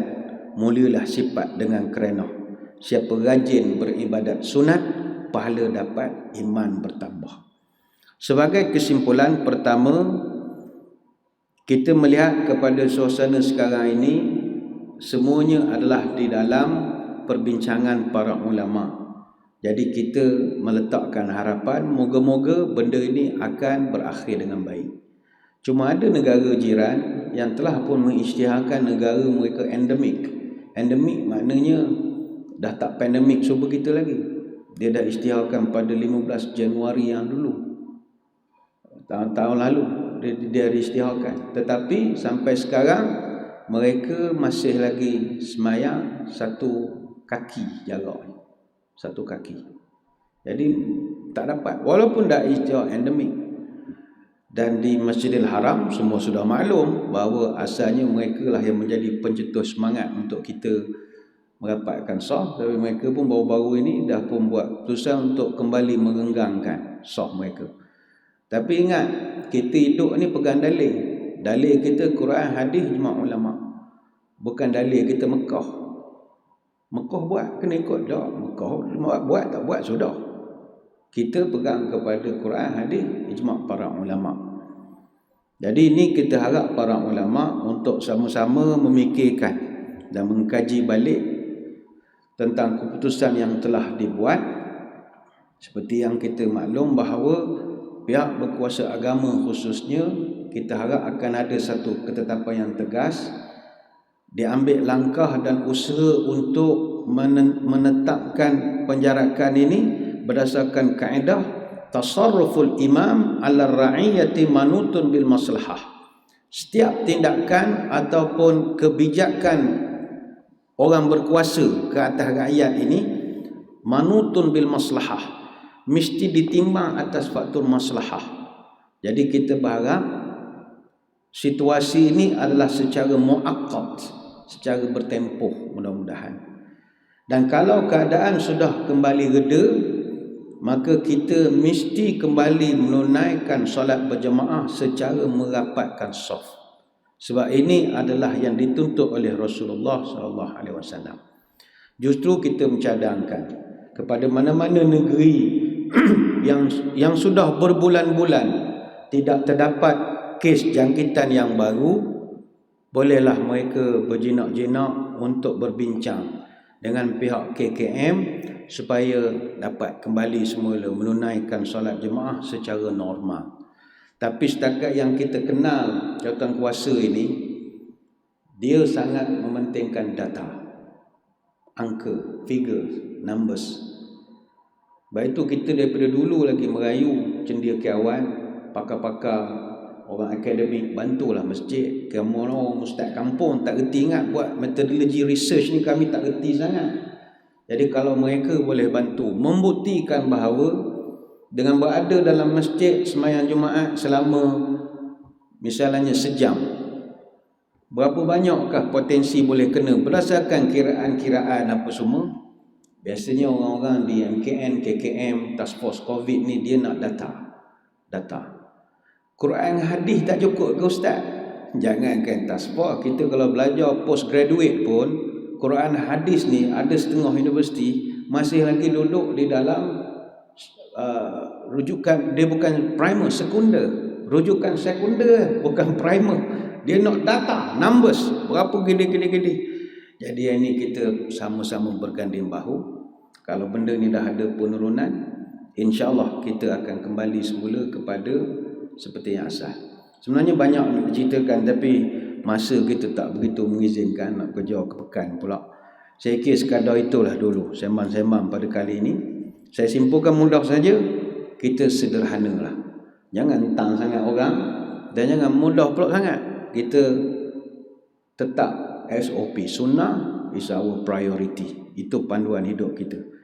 [SPEAKER 1] mulialah sifat dengan kerenah. Siapa rajin beribadat sunat, pahala dapat, iman bertambah. Sebagai kesimpulan, pertama, kita melihat kepada suasana sekarang ini, semuanya adalah di dalam perbincangan para ulama. Jadi kita meletakkan harapan, moga-moga benda ini akan berakhir dengan baik. Cuma ada negara jiran yang telah pun mengisytiharkan negara mereka endemik. Endemik maknanya dah tak pandemik so begitu lagi. Dia dah isytiharkan pada 15 Januari yang dulu, tahun lalu dia isytiharkan. Tetapi sampai sekarang mereka masih lagi semayang satu kaki jarak, satu kaki. Jadi tak dapat, walaupun dah isytihar endemik. Dan di Masjidil Haram semua sudah maklum bahawa asalnya mereka lah yang menjadi pencetus semangat untuk kita mendapatkan sah. Tapi mereka pun baru-baru ini dah pun buat keputusan untuk kembali merenggangkan sah mereka. Tapi ingat, kita hidup ni pegang dalil. Dalil kita Quran, hadis, ijma' ulama. Bukan dalil kita Mekah. Mekah buat, kena ikut dah. Mekah buat, tak buat, sudah. Kita pegang kepada Quran, hadis, ijma' para ulama. Jadi ini kita harap para ulama untuk sama-sama memikirkan dan mengkaji balik tentang keputusan yang telah dibuat. Seperti yang kita maklum bahawa pihak berkuasa agama khususnya, kita harap akan ada satu ketetapan yang tegas, diambil langkah dan usaha untuk menetapkan penjarakan ini berdasarkan kaedah tasarruful imam ala ra'iyati manutun bil maslahah. Setiap tindakan ataupun kebijakan orang berkuasa ke atas rakyat ini manutun bil maslahah, mesti ditimbang atas faktor maslahah. Jadi kita berharap situasi ini adalah secara muakkad, secara bertempoh mudah-mudahan. Dan kalau keadaan sudah kembali reda, maka kita mesti kembali menunaikan solat berjemaah secara merapatkan saf. Sebab ini adalah yang dituntut oleh Rasulullah SAW. Justru kita mencadangkan kepada mana-mana negeri yang sudah berbulan-bulan tidak terdapat kes jangkitan yang baru, bolehlah mereka berjinak-jinak untuk berbincang dengan pihak KKM supaya dapat kembali semula menunaikan solat jemaah secara normal. Tapi setakat yang kita kenal jawatan kuasa ini, dia sangat mementingkan data, angka, figures, numbers. Baik itu kita daripada dulu lagi merayu cendekiawan, pakar-pakar, orang akademik, bantulah masjid. Kamu orang ustaz kampung tak reti ingat buat metodologi research ni, kami tak reti sangat. Jadi kalau mereka boleh bantu membuktikan bahawa dengan berada dalam masjid sembahyang Jumaat selama misalnya sejam, berapa banyakkah potensi boleh kena berdasarkan kiraan-kiraan apa semua. Biasanya orang-orang di MKN, KKM, Task Force COVID ni dia nak data. Quran hadis tak cukup ke ustaz? Jangankan Task Force, kita kalau belajar postgraduate pun Quran hadis ni ada setengah universiti masih lagi duduk di dalam rujukan, dia bukan primer, sekunder. Rujukan sekunder, bukan primer. Dia nak data, numbers, berapa gede. Jadi ini kita sama-sama berganding bahu. Kalau benda ni dah ada penurunan, insya-Allah kita akan kembali semula kepada seperti yang asal. Sebenarnya banyak nak diceritakan, tapi masa kita tak begitu mengizinkan, nak kerja ke pekan pula. Saya kira sekadar itulah dulu sembang-sembang pada kali ini. Saya simpulkan mudah saja, kita sederhanalah. Jangan tang sangat orang dan jangan mudah pula sangat. Kita tetap SOP, sunnah is our priority. Itu panduan hidup kita.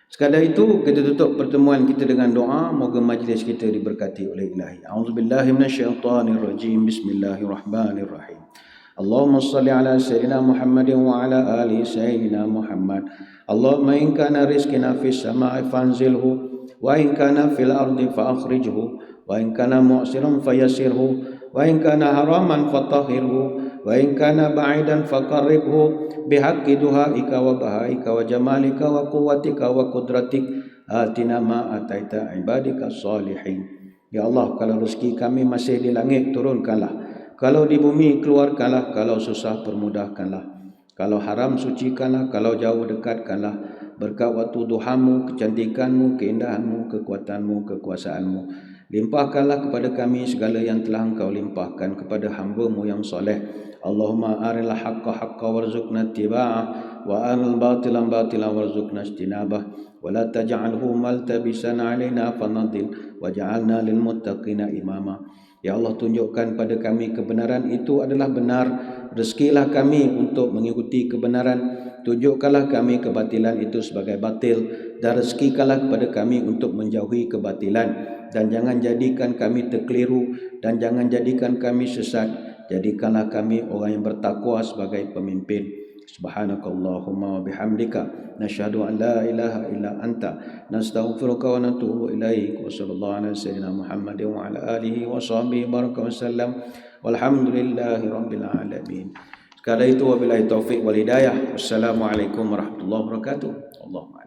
[SPEAKER 1] Sekadar itu kita tutup pertemuan kita dengan doa, moga majlis kita diberkati oleh Ilahi. A'udzubillahi minasyaitonirrajim. Bismillahirrahmanirrahim. Allahumma salli ala sayyidina Muhammadin wa ala ali sayyidina Muhammad. Allahumma in kana rizqina fis sama'i fanzilhu wa in kana fil ardi fa akhrijhu wa in kana mu'siran fayassirhu wa in kana haraman fatahhirhu wa in kana ba'idan faqarribhu bihaqqi duhaika wa bahaika wa jamalika wa quwwatika wa qudratik atina ma ataita ibadika salihin. Ya Allah, kalau rezeki kami masih di langit, turunkanlah. Kalau di bumi, keluarkanlah. Kalau susah, permudahkanlah. Kalau haram, sucikanlah. Kalau jauh, dekatkanlah. Berkat waktu duhamu, kecantikanmu, keindahanmu, kekuatanmu, kekuasaanmu. Limpahkanlah kepada kami segala yang telah Engkau limpahkan kepada hamba-Mu yang soleh. Allahumma aril haqqa haqqa warzuqna ittiba'ah wa aril batila batila warzuqna ijtinabah wa la taj'alhu maltabisan 'alaina fanadil waj'alna lil muttaqina imama. Ya Allah, tunjukkan pada kami kebenaran itu adalah benar. Rezekilah kami untuk mengikuti kebenaran. Tunjukkanlah kami kebatilan itu sebagai batil. Dan rezekikanlah kepada kami untuk menjauhi kebatilan. Dan jangan jadikan kami terkeliru. Dan jangan jadikan kami sesat. Jadikanlah kami orang yang bertakwa sebagai pemimpin. Subhanakallahumma wa bihamdika nashhadu an la ilaha illa anta nastaghfiruka wa natubu ilaik. Wa sallallahu ala sayyidina Muhammadin wa ala alihi wa sahbihi baraka wasallam walhamdulillahi rabbil alamin. Sekadar itu wabillahi taufik wal hidayah. Wassalamualaikum warahmatullahi wabarakatuh. Allahumma